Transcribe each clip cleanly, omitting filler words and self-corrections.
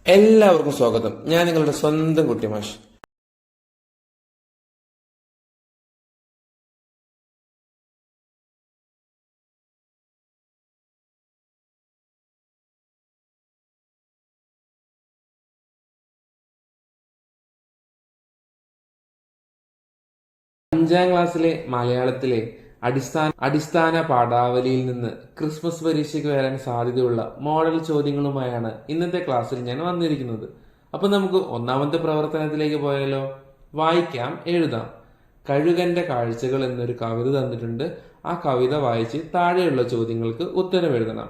എല്ലാവർക്കും സ്വാഗതം. ഞാൻ നിങ്ങളുടെ സ്വന്തം കുട്ടിമാഷ്. അഞ്ചാം ക്ലാസ്സിലെ മലയാളത്തിലെ അടിസ്ഥാന പാഠാവലിയിൽ നിന്ന് ക്രിസ്മസ് പരീക്ഷയ്ക്ക് വരാൻ സാധ്യതയുള്ള മോഡൽ ചോദ്യങ്ങളുമായാണ് ഇന്നത്തെ ക്ലാസ്സിൽ ഞാൻ വന്നിരിക്കുന്നത്. അപ്പൊ നമുക്ക് ഒന്നാമത്തെ പ്രവർത്തനത്തിലേക്ക് പോയാലോ. വായിക്കാം, എഴുതാം. കഴുകന്റെ കാഴ്ചകൾ എന്നൊരു കവിത തന്നിട്ടുണ്ട്. ആ കവിത വായിച്ച് താഴെയുള്ള ചോദ്യങ്ങൾക്ക് ഉത്തരം എഴുതണം.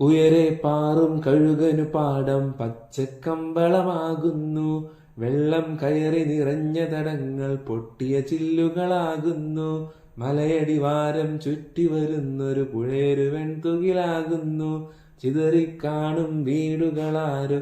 ഉയരെ പാറും കഴുകനു പാടം പച്ചക്കമ്പളമാകുന്നു, വെള്ളം കയറി നിറഞ്ഞ തടങ്ങൾ പൊട്ടിയ ചില്ലുകളാകുന്നു, മലയടിവാരം ചുറ്റി വരുന്നൊരു പുഴയൊരു വെൺതുകിലാകുന്നു, ചിതറിക്കാണും വീടുകളാരോ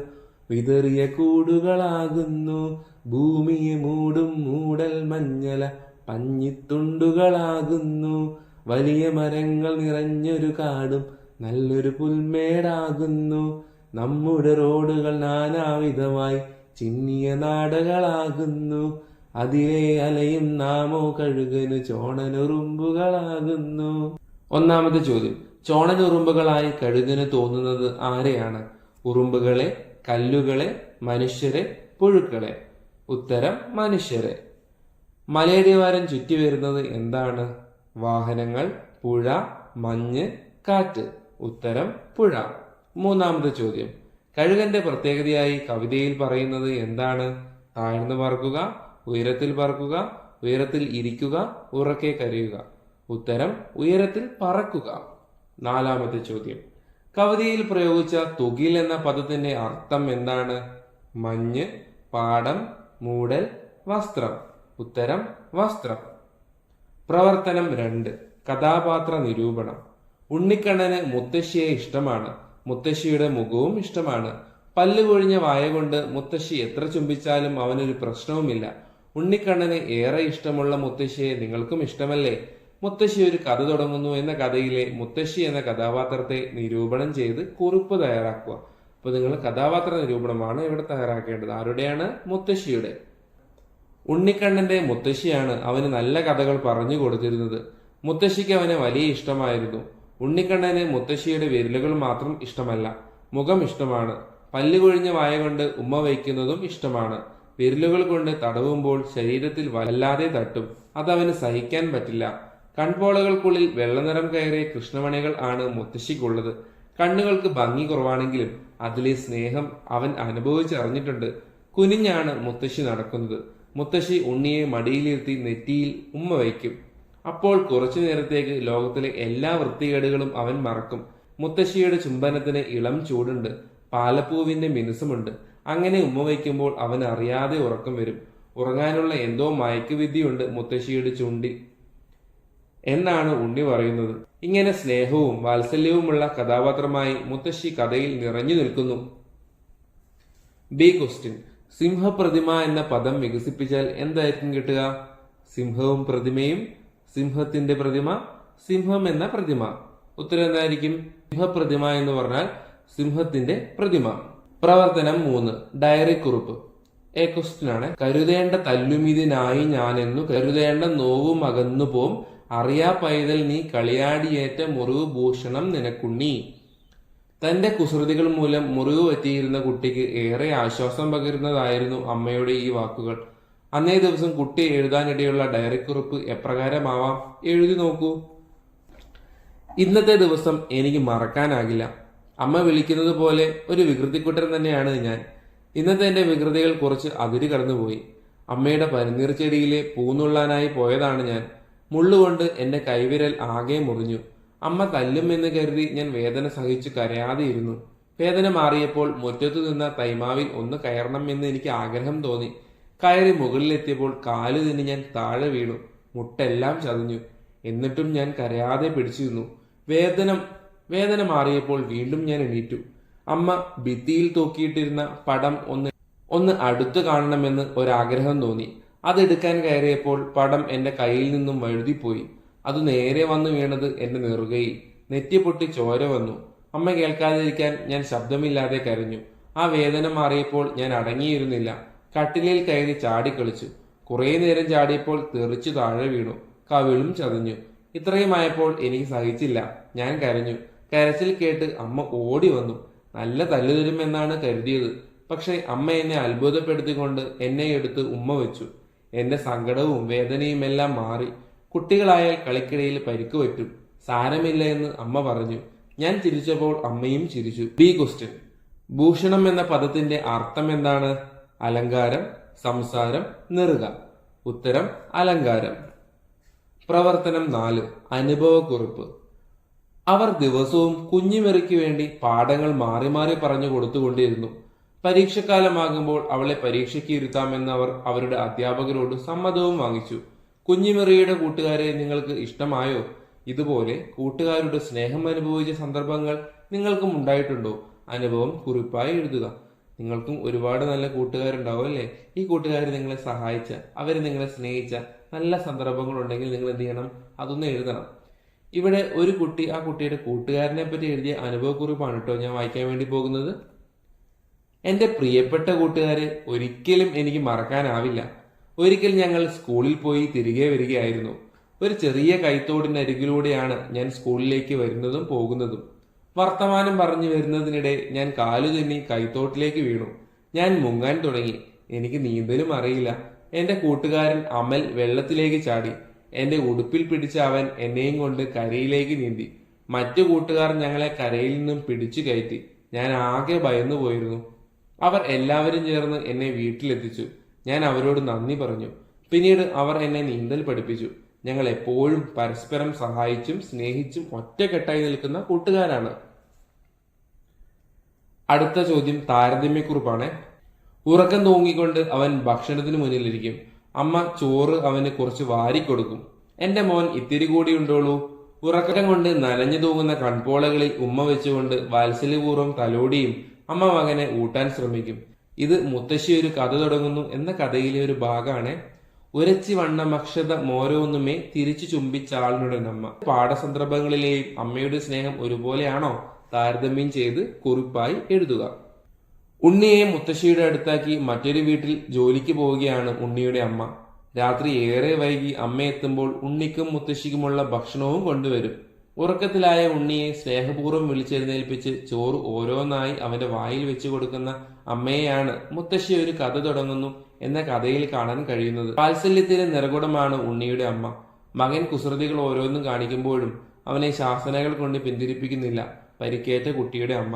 വിതറിയ കൂടുകളാകുന്നു, ഭൂമിയെ മൂടും മൂടൽ മഞ്ഞല പഞ്ഞിത്തുണ്ടുകളാകുന്നു, വലിയ മരങ്ങൾ നിറഞ്ഞൊരു കാടും നല്ലൊരു പുൽമേടാകുന്നു, നമ്മുടെ റോഡുകൾ നാനാവിധമായി ചിന്നിയ നാടകളാകുന്നു, അതിലെ അലയും നാമോ കഴുകനു ചോണനുറുമ്പുകളാകുന്നു. ഒന്നാമത്തെ ചോദ്യം. ചോണനുറുമ്പുകളായി കഴുകന് തോന്നുന്നത് ആരെയാണ്? ഉറുമ്പുകളെ, കല്ലുകളെ, മനുഷ്യരെ, പുഴുക്കളെ? ഉത്തരം മനുഷ്യരെ. മലയടിവാരം ചുറ്റി വരുന്നത് എന്താണ്? വാഹനങ്ങൾ, പുഴ, മഞ്ഞ്, കാറ്റ്. ഉത്തരം പുഴ. മൂന്നാമത്തെ ചോദ്യം. കഴുകന്റെ പ്രത്യേകതയായി കവിതയിൽ പറയുന്നത് എന്താണ്? താഴ്ന്നു പറക്കുക, ഉയരത്തിൽ പറക്കുക, ഉയരത്തിൽ ഇരിക്കുക, ഉറക്കെ കരയുക. ഉത്തരം ഉയരത്തിൽ പറക്കുക. നാലാമത്തെ ചോദ്യം. കവിതയിൽ പ്രയോഗിച്ച തുകിൽ എന്ന പദത്തിന്റെ അർത്ഥം എന്താണ്? മഞ്ഞ്, പാടം, മൂടൽ, വസ്ത്രം. ഉത്തരം വസ്ത്രം. പ്രവർത്തനം 2. കഥാപാത്ര നിരൂപണം. ഉണ്ണിക്കണ്ണന് മുത്തശ്ശിയെ ഇഷ്ടമാണ്. മുത്തശ്ശിയുടെ മുഖവും ഇഷ്ടമാണ്. പല്ല് കൊഴിഞ്ഞ വായ കൊണ്ട് മുത്തശ്ശി എത്ര ചുംബിച്ചാലും അവനൊരു പ്രശ്നവുമില്ല. ഉണ്ണിക്കണ്ണന് ഏറെ ഇഷ്ടമുള്ള മുത്തശ്ശിയെ നിങ്ങൾക്കും ഇഷ്ടമല്ലേ? മുത്തശ്ശി ഒരു കഥ തുടങ്ങുന്നു എന്ന കഥയിലെ മുത്തശ്ശി എന്ന കഥാപാത്രത്തെ നിരൂപണം ചെയ്ത് കുറിപ്പ് തയ്യാറാക്കുക. അപ്പൊ നിങ്ങൾ കഥാപാത്ര നിരൂപണമാണ് ഇവിടെ തയ്യാറാക്കേണ്ടത്. ആരുടെയാണ്? മുത്തശ്ശിയുടെ. ഉണ്ണിക്കണ്ണന്റെ മുത്തശ്ശിയാണ് അവന് നല്ല കഥകൾ പറഞ്ഞു കൊടുത്തിരുന്നത്. മുത്തശ്ശിക്ക് അവനെ വലിയ ഇഷ്ടമായിരുന്നു. ഉണ്ണിക്കണ്ണന് മുത്തശ്ശിയുടെ വിരലുകൾ മാത്രം ഇഷ്ടമല്ല, മുഖം ഇഷ്ടമാണ്. പല്ല് കൊഴിഞ്ഞ വായ കൊണ്ട് ഉമ്മ വയ്ക്കുന്നതും ഇഷ്ടമാണ്. വിരലുകൾ കൊണ്ട് തടവുമ്പോൾ ശരീരത്തിൽ വല്ലാതെ തട്ടും. അതവന് സഹിക്കാൻ പറ്റില്ല. കൺപോളകൾക്കുള്ളിൽ വെള്ളനിറം കയറിയ കൃഷ്ണമണികൾ ആണ് മുത്തശ്ശിക്കുള്ളത്. കണ്ണുകൾക്ക് ഭംഗി കുറവാണെങ്കിലും അതിലെ സ്നേഹം അവൻ അനുഭവിച്ചറിഞ്ഞിട്ടുണ്ട്. കുനിഞ്ഞാണ് മുത്തശ്ശി നടക്കുന്നത്. മുത്തശ്ശി ഉണ്ണിയെ മടിയിലിരുത്തി നെറ്റിയിൽ ഉമ്മ വയ്ക്കും. അപ്പോൾ കുറച്ചു നേരത്തേക്ക് ലോകത്തിലെ എല്ലാ വൃത്തികേടുകളും അവൻ മറക്കും. മുത്തശ്ശിയുടെ ചുംബനത്തിന് ഇളം ചൂടുണ്ട്, പാലപ്പൂവിന്റെ മിനുസമുണ്ട്. അങ്ങനെ ഉമ്മ വയ്ക്കുമ്പോൾ അവൻ അറിയാതെ ഉറക്കം വരും. ഉറങ്ങാനുള്ള എന്തോ മയക്കുവിദ്യയുണ്ട് മുത്തശ്ശിയുടെ ചുണ്ടിൽ എന്നാണ് ഉണ്ണി പറയുന്നത്. ഇങ്ങനെ സ്നേഹവും വാത്സല്യവുമുള്ള കഥാപാത്രമായി മുത്തശ്ശി കഥയിൽ നിറഞ്ഞു നിൽക്കുന്നു. B question. സിംഹപ്രതിമ എന്ന പദം വികസിപ്പിച്ചാൽ എന്തായിരിക്കും കിട്ടുക? സിംഹവും പ്രതിമയും, സിംഹത്തിന്റെ പ്രതിമ, സിംഹം എന്ന പ്രതിമ. ഉത്തരം എന്തായിരിക്കും? സിംഹപ്രതിമ എന്ന് പറഞ്ഞാൽ സിംഹത്തിന്റെ പ്രതിമ. പ്രവർത്തനം 3. ഡയറി കുറിപ്പ്. എ ക്വസ്റ്റ്യൻ ആണ്. കരുതേണ്ട തല്ലുമിതിനായി ഞാനെന്നു കരുതേണ്ട നോവും അകന്നു പോം, അറിയാ പൈതൽ നീ കളിയാടിയേറ്റ മുറിവ് ഭൂഷണം നിനക്കുണ്ണി. തന്റെ കുസൃതികൾ മൂലം മുറിവ് പറ്റിയിരുന്ന കുട്ടിക്ക് ഏറെ ആശ്വാസം പകരുന്നതായിരുന്നു അമ്മയുടെ ഈ വാക്കുകൾ. അന്നേ ദിവസം കുട്ടി എഴുതാനിടയുള്ള ഡയറിക്കുറിപ്പ് എപ്രകാരമാവാം? എഴുതി നോക്കൂ. ഇന്നത്തെ ദിവസം എനിക്ക് മറക്കാനാകില്ല. അമ്മ വിളിക്കുന്നത് പോലെ ഒരു വികൃതിക്കുട്ടൻ തന്നെയാണ് ഞാൻ. ഇന്നത്തെ എന്റെ വികൃതികൾ കുറച്ച് അതിര് കടന്നുപോയി. അമ്മയുടെ പനിനീർ ചെടിയിലെ പൂന്നുള്ളാനായി പോയതാണ് ഞാൻ. മുള്ളുകൊണ്ട് എന്റെ കൈവിരൽ ആകെ മുറിഞ്ഞു. അമ്മ തല്ലും എന്ന് കരുതി ഞാൻ വേദന സഹിച്ചു കരയാതെ ഇരുന്നു. വേദന മാറിയപ്പോൾ മുറ്റത്തു നിന്ന തൈമാവിൽ ഒന്ന് കയറണം എന്ന് എനിക്ക് ആഗ്രഹം തോന്നി. കയറി മുകളിലെത്തിയപ്പോൾ കാല് തന്നെ ഞാൻ താഴെ വീണു. മുട്ടെല്ലാം ചതഞ്ഞു. എന്നിട്ടും ഞാൻ കരയാതെ പിടിച്ചിരുന്നു. വേദന മാറിയപ്പോൾ വീണ്ടും ഞാൻ എണീറ്റു. അമ്മ ഭിത്തിയിൽ തൂക്കിയിട്ടിരുന്ന പടം ഒന്ന് അടുത്ത് കാണണമെന്ന് ഒരാഗ്രഹം തോന്നി. അതെടുക്കാൻ കയറിയപ്പോൾ പടം എന്റെ കയ്യിൽ നിന്നും വഴുതിപ്പോയി. അത് നേരെ വന്നു വീണത് എന്റെ നെറുകയിൽ. നെറ്റി പൊട്ടി ചോര വന്നു. അമ്മ കേൾക്കാതിരിക്കാൻ ഞാൻ ശബ്ദമില്ലാതെ കരഞ്ഞു. ആ വേദന മാറിയപ്പോൾ ഞാൻ അടങ്ങിയിരുന്നില്ല. കട്ടിലിൽ കയറി ചാടിക്കളിച്ചു. കുറേ നേരം ചാടിയപ്പോൾ തെറിച്ചു താഴെ വീണു. കവിളും ചതഞ്ഞു. ഇത്രയുമായപ്പോൾ എനിക്ക് സഹിച്ചില്ല. ഞാൻ കരഞ്ഞു. കരച്ചിൽ കേട്ട് അമ്മ ഓടി വന്നു. നല്ല തല്ലുതരുമെന്നാണ് കരുതിയത്. പക്ഷെ അമ്മ എന്നെ അത്ഭുതപ്പെടുത്തിക്കൊണ്ട് എന്നെ എടുത്ത് ഉമ്മ വെച്ചു. എന്റെ സങ്കടവും വേദനയും എല്ലാം മാറി. കുട്ടികളായാൽ കളിക്കിടയിൽ പരിക്ക് പറ്റും, സാരമില്ല എന്ന് അമ്മ പറഞ്ഞു. ഞാൻ ചിരിച്ചപ്പോൾ അമ്മയും ചിരിച്ചു. B question. ഭൂഷണം എന്ന പദത്തിന്റെ അർത്ഥം എന്താണ്? അലങ്കാരം, സംസാരം, നെറുക. ഉത്തരം അലങ്കാരം. പ്രവർത്തനം 4. അനുഭവക്കുറിപ്പ്. അവർ ദിവസവും കുഞ്ഞുമെറിക്ക് വേണ്ടി പാഠങ്ങൾ മാറി മാറി പറഞ്ഞു കൊടുത്തുകൊണ്ടിരുന്നു. പരീക്ഷക്കാലമാകുമ്പോൾ അവളെ പരീക്ഷയ്ക്ക് ഇരുത്താമെന്ന് അവർ അവരുടെ അധ്യാപകരോട് സമ്മതവും വാങ്ങിച്ചു. കുഞ്ഞുമെറിയുടെ കൂട്ടുകാരെ നിങ്ങൾക്ക് ഇഷ്ടമായോ? ഇതുപോലെ കൂട്ടുകാരുടെ സ്നേഹം അനുഭവിച്ച സന്ദർഭങ്ങൾ നിങ്ങൾക്കും ഉണ്ടായിട്ടുണ്ടോ? അനുഭവം കുറിപ്പായി എഴുതുക. നിങ്ങൾക്കും ഒരുപാട് നല്ല കൂട്ടുകാരുണ്ടാവും അല്ലേ? ഈ കൂട്ടുകാർ നിങ്ങളെ സഹായിച്ച, അവർ നിങ്ങളെ സ്നേഹിച്ച നല്ല സന്ദർഭങ്ങൾ ഉണ്ടെങ്കിൽ നിങ്ങൾ എന്ത് ചെയ്യണം? അതൊന്ന് എഴുതണം. ഇവിടെ ഒരു കുട്ടി ആ കുട്ടിയുടെ കൂട്ടുകാരനെ പറ്റി എഴുതിയ അനുഭവക്കുറിപ്പാണ് കേട്ടോ ഞാൻ വായിക്കാൻ വേണ്ടി പോകുന്നത്. എന്റെ പ്രിയപ്പെട്ട കൂട്ടുകാരെ ഒരിക്കലും എനിക്ക് മറക്കാനാവില്ല. ഒരിക്കൽ ഞങ്ങൾ സ്കൂളിൽ പോയി തിരികെ വരികയായിരുന്നു. ഒരു ചെറിയ കൈത്തോടിനരികിലൂടെയാണ് ഞാൻ സ്കൂളിലേക്ക് വരുന്നതും പോകുന്നതും. വർത്തമാനം പറഞ്ഞു വരുന്നതിനിടെ ഞാൻ കാലു തെന്നി കൈത്തോട്ടിലേക്ക് വീണു. ഞാൻ മുങ്ങാൻ തുടങ്ങി. എനിക്ക് നീന്തലും അറിയില്ല. എന്റെ കൂട്ടുകാരൻ അമൽ വെള്ളത്തിലേക്ക് ചാടി. എന്റെ ഉടുപ്പിൽ പിടിച്ച അവൻ എന്നെയും കൊണ്ട് കരയിലേക്ക് നീന്തി. മറ്റു കൂട്ടുകാർ ഞങ്ങളെ കരയിൽ നിന്നും പിടിച്ചു കയറ്റി. ഞാൻ ആകെ ഭയന്നു പോയിരുന്നു. അവർ എല്ലാവരും ചേർന്ന് എന്നെ വീട്ടിലെത്തിച്ചു. ഞാൻ അവരോട് നന്ദി പറഞ്ഞു. പിന്നീട് അവർ എന്നെ നീന്തൽ പഠിപ്പിച്ചു. ഞങ്ങൾ എപ്പോഴും പരസ്പരം സഹായിച്ചും സ്നേഹിച്ചും ഒറ്റക്കെട്ടായി നിൽക്കുന്ന കൂട്ടുകാരാണ്. അടുത്ത ചോദ്യം താരതമ്യക്കുറിപ്പാണ്. ഉറക്കം തൂങ്ങിക്കൊണ്ട് അവൻ ഭക്ഷണത്തിന് മുന്നിലിരിക്കും. അമ്മ ചോറ് അവന് കുറച്ച് വാരിക്കൊടുക്കും. എന്റെ മോൻ ഇത്തിരി കൂടി ഉണ്ടോളൂ. ഉറക്കം കൊണ്ട് നനഞ്ഞു തൂങ്ങുന്ന കൺപോളകളിൽ ഉമ്മ വെച്ചുകൊണ്ട് വാത്സല്യപൂർവ്വം തലോടിയും അമ്മ മകനെ ഊട്ടാൻ ശ്രമിക്കും. ഇത് മുത്തശ്ശി ഒരു കഥ തുടങ്ങുന്നു എന്ന കഥയിലെ ഒരു ഭാഗമാണ്. ഉരച്ചി വണ്ണമക്ഷത മോരോന്നുമേ തിരിച്ചു ചുംബിച്ചാളിനുടനമ്മ. പാഠസന്ദർഭങ്ങളിലെയും അമ്മയുടെ സ്നേഹം ഒരുപോലെയാണോ? താരതമ്യം ചെയ്ത് കുറിപ്പായി എഴുതുക. ഉണ്ണിയെ മുത്തശ്ശിയുടെ അടുത്താക്കി മറ്റൊരു വീട്ടിൽ ജോലിക്ക് പോവുകയാണ് ഉണ്ണിയുടെ അമ്മ. രാത്രി ഏറെ വൈകി അമ്മ എത്തുമ്പോൾ ഉണ്ണിക്കും മുത്തശ്ശിക്കുമുള്ള ഭക്ഷണവും കൊണ്ടുവരും. ഉറക്കത്തിലായ ഉണ്ണിയെ സ്നേഹപൂർവ്വം വിളിച്ചെഴുന്നേൽപ്പിച്ച് ചോറ് ഓരോന്നായി അവന്റെ വായിൽ വെച്ചു കൊടുക്കുന്ന അമ്മയെയാണ് മുത്തശ്ശി ഒരു കഥ തുടങ്ങുന്നു എന്ന കഥയിൽ കാണാൻ കഴിയുന്നത്. വാത്സല്യത്തിലെ നിറകുടമാണ് ഉണ്ണിയുടെ അമ്മ. മകൻ കുസൃതികൾ ഓരോന്നും കാണിക്കുമ്പോഴും അവനെ ശാസനകൾ കൊണ്ട് പിന്തിരിപ്പിക്കുന്നില്ല പരിക്കേറ്റ കുട്ടിയുടെ അമ്മ.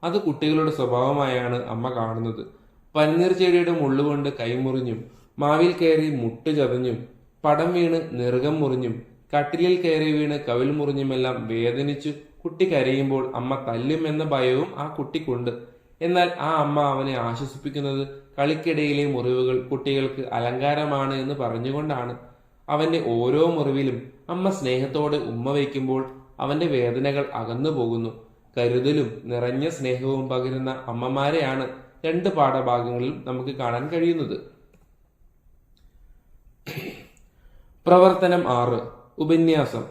അത് കുട്ടികളുടെ സ്വഭാവമായാണ് അമ്മ കാണുന്നത്. പനിനീർ ചെടിയുടെ മുള്ളുകൊണ്ട് കൈമുറിഞ്ഞും, മാവിൽ കയറി മുട്ട് ചതഞ്ഞും, പടം വീണ് നെറുകം മുറിഞ്ഞും, കട്ടിലിൽ കയറി വീണ് കവിൽ മുറിഞ്ഞുമെല്ലാം വേദനിച്ചു കുട്ടി കരയുമ്പോൾ അമ്മ തല്ലും എന്ന ഭയവും ആ കുട്ടിക്കുണ്ട്. എന്നാൽ ആ അമ്മ അവനെ ആശ്വസിപ്പിക്കുന്നത് കളിക്കിടയിലെ മുറിവുകൾ കുട്ടികൾക്ക് അലങ്കാരമാണ് എന്ന് പറഞ്ഞുകൊണ്ടാണ്. അവന്റെ ഓരോ മുറിവിലും അമ്മ സ്നേഹത്തോടെ ഉമ്മ വയ്ക്കുമ്പോൾ അവന്റെ വേദനകൾ അകന്നു പോകുന്നു. കരുതലും നിറഞ്ഞ സ്നേഹവും പകരുന്ന അമ്മമാരെയാണ് 2 പാഠഭാഗങ്ങളിലും നമുക്ക് കാണാൻ കഴിയുന്നത്. പ്രവർത്തനം 6. ഉപന്യാസം.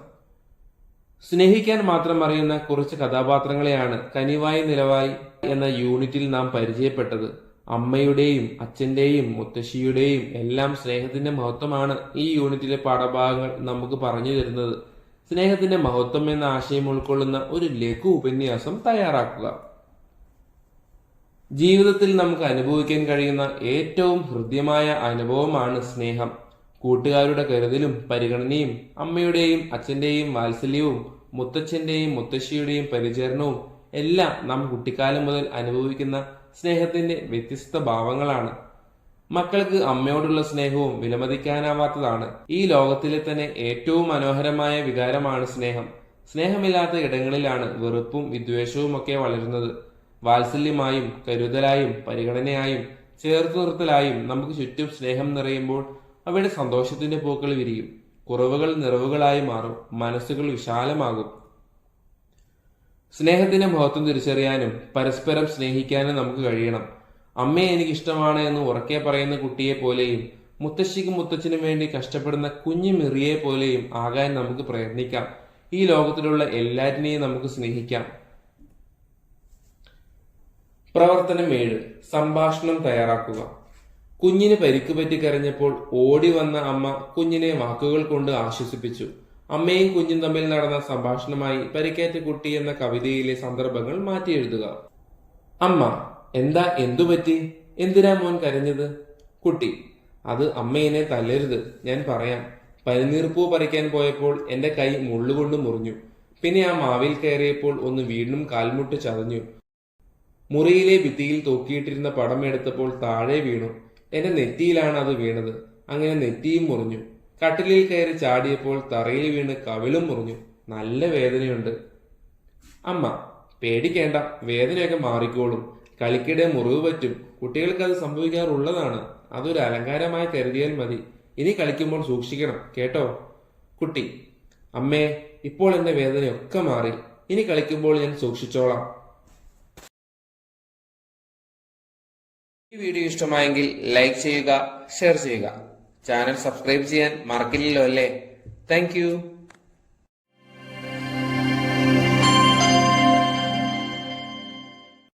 സ്നേഹിക്കാൻ മാത്രം അറിയുന്ന കുറച്ച് കഥാപാത്രങ്ങളെയാണ് കനിവായി നിലവായി എന്ന യൂണിറ്റിൽ നാം പരിചയപ്പെട്ടത്. അമ്മയുടെയും അച്ഛന്റെയും മുത്തശ്ശിയുടെയും എല്ലാം സ്നേഹത്തിന്റെ മഹത്വമാണ് ഈ യൂണിറ്റിലെ പാഠഭാഗങ്ങൾ നമുക്ക് പറഞ്ഞു തരുന്നത്. സ്നേഹത്തിന്റെ മഹത്വം എന്ന ആശയം ഉൾക്കൊള്ളുന്ന ഒരു ലഘു ഉപന്യാസം തയ്യാറാക്കുക. ജീവിതത്തിൽ നമുക്ക് അനുഭവിക്കാൻ കഴിയുന്ന ഏറ്റവും ഹൃദ്യമായ അനുഭവമാണ് സ്നേഹം. കൂട്ടുകാരുടെ കരുതലും പരിഗണനയും, അമ്മയുടെയും അച്ഛന്റെയും വാത്സല്യവും, മുത്തച്ഛന്റെയും മുത്തശ്ശിയുടെയും പരിചരണവും എല്ലാം നാം കുട്ടിക്കാലം മുതൽ അനുഭവിക്കുന്ന സ്നേഹത്തിന്റെ വ്യത്യസ്ത ഭാവങ്ങളാണ്. മക്കൾക്ക് അമ്മയോടുള്ള സ്നേഹവും വിലമതിക്കാനാവാത്തതാണ്. ഈ ലോകത്തിലെ തന്നെ ഏറ്റവും മനോഹരമായ വികാരമാണ് സ്നേഹം. സ്നേഹമില്ലാത്ത ഇടങ്ങളിലാണ് വെറുപ്പും വിദ്വേഷവും ഒക്കെ വളരുന്നത്. വാത്സല്യമായും കരുതലായും പരിഗണനയായും ചേർത്തു നിർത്തലായും നമുക്ക് ചുറ്റും സ്നേഹം നിറയുമ്പോൾ അവയുടെ സന്തോഷത്തിന്റെ പൂക്കൾ വിരിയും. കുറവുകൾ നിറവുകളായി മാറും. മനസ്സുകൾ വിശാലമാകും. സ്നേഹത്തിന്റെ മഹത്വം തിരിച്ചറിയാനും പരസ്പരം സ്നേഹിക്കാനും നമുക്ക് കഴിയണം. അമ്മയെ എനിക്ക് ഇഷ്ടമാണ് എന്ന് ഉറക്കെ പറയുന്ന കുട്ടിയെ പോലെയും മുത്തശ്ശിക്കും മുത്തച്ഛനും വേണ്ടി കഷ്ടപ്പെടുന്ന കുഞ്ഞു മെറിയെ പോലെയും ആകാൻ നമുക്ക് പ്രയത്നിക്കാം. ഈ ലോകത്തിലുള്ള എല്ലാറ്റിനെയും നമുക്ക് സ്നേഹിക്കാം. പ്രവർത്തനം 7. സംഭാഷണം തയ്യാറാക്കുക. കുഞ്ഞിന് പരിക്ക് പറ്റി കരഞ്ഞപ്പോൾ ഓടി വന്ന അമ്മ കുഞ്ഞിനെ വാക്കുകൾ കൊണ്ട് ആശ്വസിപ്പിച്ചു. അമ്മയും കുഞ്ഞും തമ്മിൽ നടന്ന സംഭാഷണമായി പരിക്കേറ്റ കുട്ടി എന്ന കവിതയിലെ സന്ദർഭങ്ങൾ മാറ്റി എഴുതുക. അമ്മ: എന്തു പറ്റി? എന്തിനാ മോൻ കരഞ്ഞത്? കുട്ടി: അത് അമ്മേനെ തല്ലരുത്, ഞാൻ പറയാം. പനിനീർപ്പൂ പറിക്കാൻ പോയപ്പോൾ എന്റെ കൈ മുള്ളുകൊണ്ട് മുറിഞ്ഞു. പിന്നെ ആ മാവിൽ കയറിയപ്പോൾ ഒന്ന് വീണ്ടും കാൽമുട്ട് ചതഞ്ഞു. മുറിയിലെ ഭിത്തിയിൽ തൂക്കിയിട്ടിരുന്ന പടം എടുത്തപ്പോൾ താഴെ വീണു. എന്റെ നെറ്റിയിലാണ് അത് വീണത്. അങ്ങനെ നെറ്റിയും മുറിഞ്ഞു. കട്ടിലിൽ കയറി ചാടിയപ്പോൾ തറയിൽ വീണ് കവിളും മുറിഞ്ഞു. നല്ല വേദനയുണ്ട്. അമ്മ: പേടിക്കേണ്ട, വേദനയൊക്കെ മാറിക്കോളും. കളിക്കിടെ മുറിവ് പറ്റും. കുട്ടികൾക്ക് അത് സംഭവിക്കാറുള്ളതാണ്. അതൊരു അലങ്കാരമായി കരുതിയാൽ മതി. ഇനി കളിക്കുമ്പോൾ സൂക്ഷിക്കണം കേട്ടോ. കുട്ടി: അമ്മേ, ഇപ്പോൾ എന്റെ വേദനയൊക്കെ മാറി. ഇനി കളിക്കുമ്പോൾ ഞാൻ സൂക്ഷിച്ചോളാം. ഈ വീഡിയോ ഇഷ്ടമായെങ്കിൽ ലൈക്ക് ചെയ്യുക, ഷെയർ ചെയ്യുക. ചാനൽ സബ്സ്ക്രൈബ് ചെയ്യാൻ മറക്കില്ലല്ലോ അല്ലേ? താങ്ക്